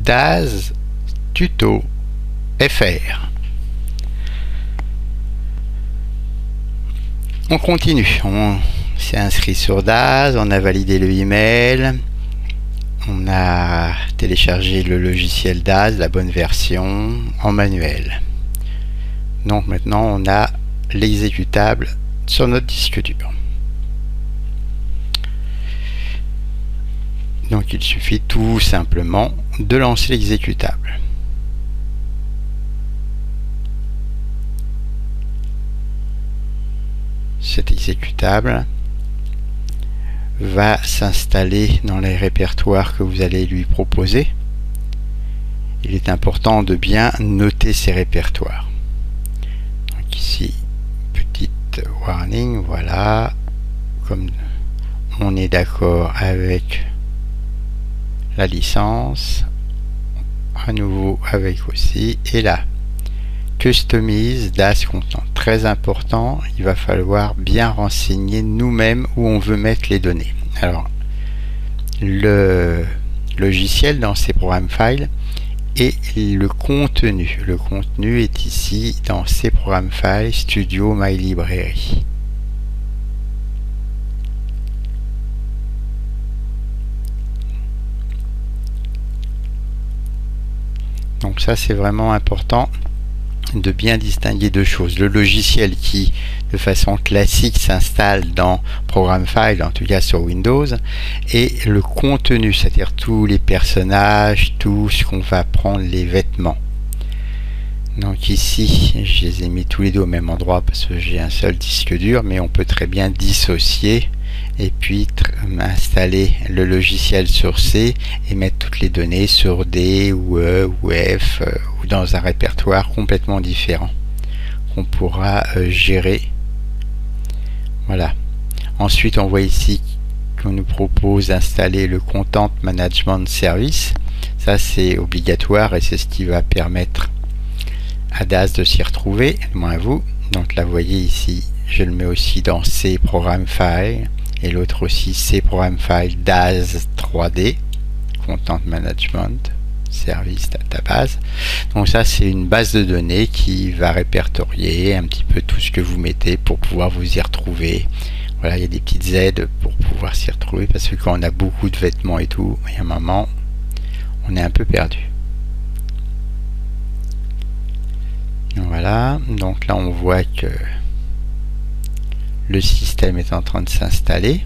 DAS tuto FR. On continue, on s'est inscrit sur DAS, on a validé le email, on a téléchargé le logiciel DAS, la bonne version, en manuel. Donc maintenant on a l'exécutable sur notre disque dur. Donc il suffit tout simplement de lancer l'exécutable. Cet exécutable va s'installer dans les répertoires que vous allez lui proposer. Il est important de bien noter ces répertoires. Donc ici, petite warning, voilà, comme on est d'accord avec la licence, à nouveau avec aussi, et là, customise DAS content. Très important, il va falloir bien renseigner nous-mêmes où on veut mettre les données. Alors, le logiciel dans ces programmes files et le contenu. Le contenu est ici dans ces programmes files Studio My Library. Donc ça c'est vraiment important de bien distinguer deux choses. Le logiciel qui de façon classique s'installe dans Programme File, en tout cas sur Windows, et le contenu, c'est-à-dire tous les personnages, tout ce qu'on va prendre, les vêtements. Donc ici, je les ai mis tous les deux au même endroit parce que j'ai un seul disque dur, mais on peut très bien dissocier et puis installer le logiciel sur C et mettre toutes les données sur D ou E ou F ou dans un répertoire complètement différent qu'on pourra gérer. Voilà. Ensuite, on voit ici qu'on nous propose d'installer le Content Management Service. Ça, c'est obligatoire et c'est ce qui va permettre à DAS de s'y retrouver, moins vous. Donc là, vous voyez ici, je le mets aussi dans C Programme File et l'autre aussi C Programme File DAS 3D, Content Management Service Database. Donc ça, c'est une base de données qui va répertorier un petit peu tout ce que vous mettez pour pouvoir vous y retrouver. Voilà, il y a des petites aides pour pouvoir s'y retrouver parce que quand on a beaucoup de vêtements et tout, il y a un moment, on est un peu perdu. Voilà, donc là on voit que le système est en train de s'installer.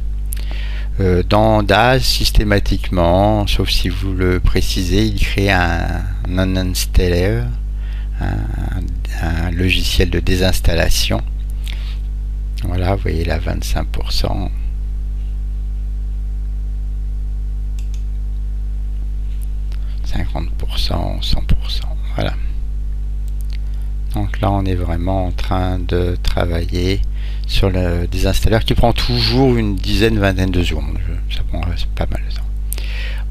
Dans DAS, systématiquement, sauf si vous le précisez, il crée un non-installer, un logiciel de désinstallation. Voilà, vous voyez là 25%. %, 100%, voilà. Donc là on est vraiment en train de travailler sur le désinstalleur qui prend toujours une dizaine, vingtaine de secondes. Ça prend pas mal de temps.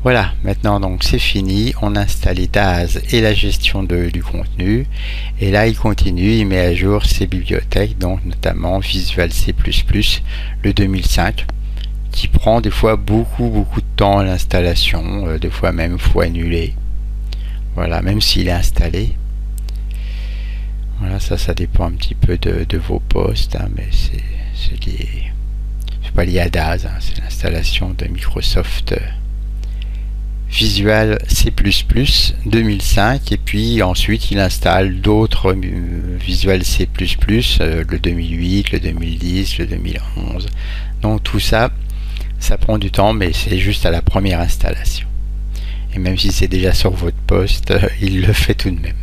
Voilà, maintenant donc c'est fini, on a installé DAS et la gestion du contenu, et là il continue, il met à jour ses bibliothèques, donc notamment Visual C++, le 2005, qui prend des fois beaucoup de temps à l'installation, des fois même faut annuler. Voilà, même s'il est installé. Voilà, ça dépend un petit peu de vos postes, hein, mais c'est pas lié à DAS, hein, c'est l'installation de Microsoft Visual C++ 2005, et puis ensuite il installe d'autres Visual C++, le 2008, le 2010, le 2011. Donc tout ça, ça prend du temps, mais c'est juste à la première installation. Et même si c'est déjà sur votre poste, il le fait tout de même.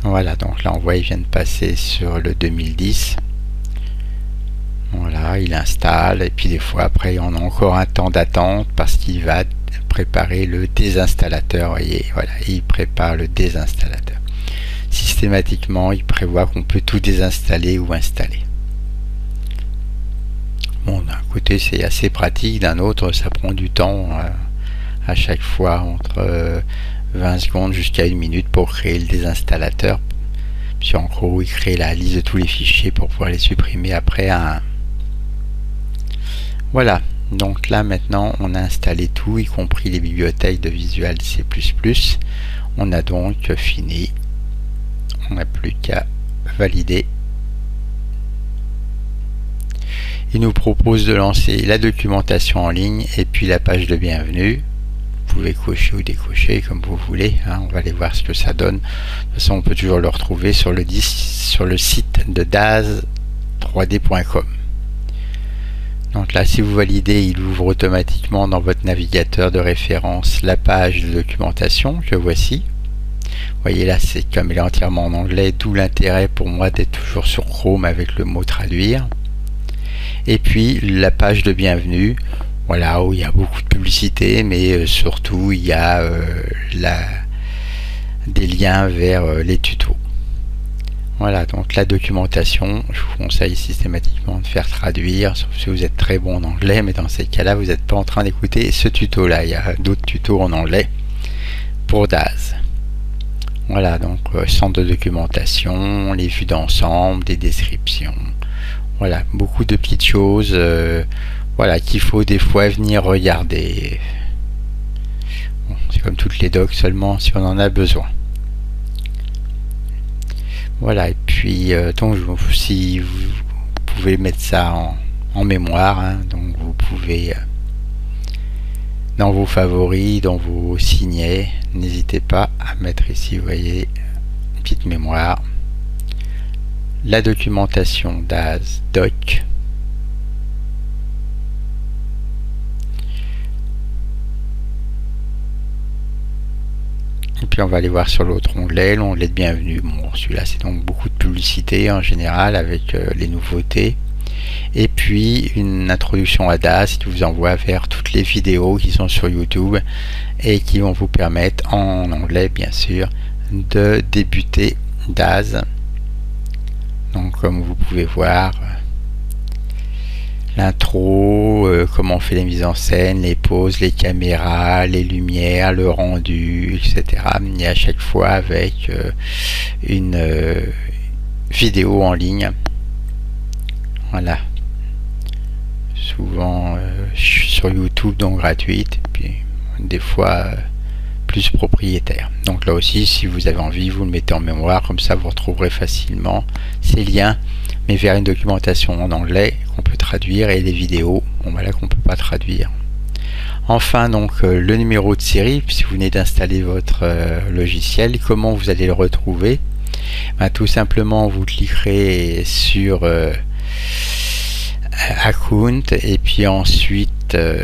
Voilà, donc là on voit il vient de passer sur le 2010. Voilà, il installe et puis des fois après on a encore un temps d'attente parce qu'il va préparer le désinstallateur. Vous voyez, voilà, il prépare le désinstallateur. Systématiquement, il prévoit qu'on peut tout désinstaller ou installer. Bon, d'un côté c'est assez pratique, d'un autre ça prend du temps à chaque fois entre 20 secondes jusqu'à 1 minute pour créer le désinstallateur. Puis en gros, il crée la liste de tous les fichiers pour pouvoir les supprimer après. Voilà. Donc là maintenant on a installé tout, y compris les bibliothèques de Visual C++. On a donc fini. On n'a plus qu'à valider. Il nous propose de lancer la documentation en ligne et puis la page de bienvenue. Vous pouvez cocher ou décocher comme vous voulez, hein. On va aller voir ce que ça donne. De toute façon on peut toujours le retrouver sur le site de daz3d.com. Donc là, si vous validez, il ouvre automatiquement dans votre navigateur de référence la page de documentation que voici. Vous voyez là, c'est comme il est entièrement en anglais, d'où l'intérêt pour moi d'être toujours sur Chrome avec le mot traduire. Et puis la page de bienvenue, voilà, où il y a beaucoup de publicité, mais surtout il y a des liens vers les tutos. Voilà, donc la documentation, je vous conseille systématiquement de faire traduire, sauf si vous êtes très bon en anglais, mais dans ces cas-là, vous n'êtes pas en train d'écouter ce tuto-là. Il y a d'autres tutos en anglais pour Daz. Voilà, donc centre de documentation, les vues d'ensemble, des descriptions. Voilà, beaucoup de petites choses voilà, qu'il faut des fois venir regarder. Bon, c'est comme toutes les docs, seulement si on en a besoin. Voilà, et puis donc si vous pouvez mettre ça en mémoire, hein, donc vous pouvez dans vos favoris, dans vos signets, n'hésitez pas à mettre ici, vous voyez, une petite mémoire, la documentation Daz doc. Et puis on va aller voir sur l'autre onglet, l'onglet de bienvenue. Bon, celui-là c'est donc beaucoup de publicité en général avec les nouveautés. Et puis une introduction à Daz qui vous envoie vers toutes les vidéos qui sont sur YouTube et qui vont vous permettre, en anglais bien sûr, de débuter Daz. Donc comme vous pouvez voir, l'intro, comment on fait les mises en scène, les poses, les caméras, les lumières, le rendu, etc. Et à chaque fois avec une vidéo en ligne. Voilà. Souvent sur YouTube, donc gratuite, et puis des fois plus propriétaire. Donc là aussi, si vous avez envie, vous le mettez en mémoire, comme ça vous retrouverez facilement ces liens, mais vers une documentation en anglais qu'on peut traduire et les vidéos, bon voilà, qu'on peut pas traduire. Enfin donc le numéro de série, si vous venez d'installer votre logiciel, comment vous allez le retrouver? Ben, tout simplement vous cliquerez sur Account et puis ensuite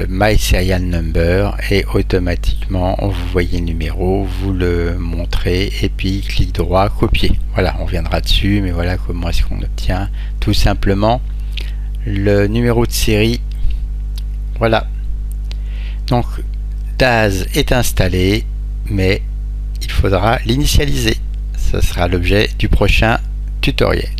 My Serial Number et automatiquement vous voyez le numéro, vous le montrez et puis clic droit copier. Voilà, on reviendra dessus, mais voilà comment est-ce qu'on obtient tout simplement le numéro de série. Voilà, donc Daz est installé, mais il faudra l'initialiser. Ce sera l'objet du prochain tutoriel.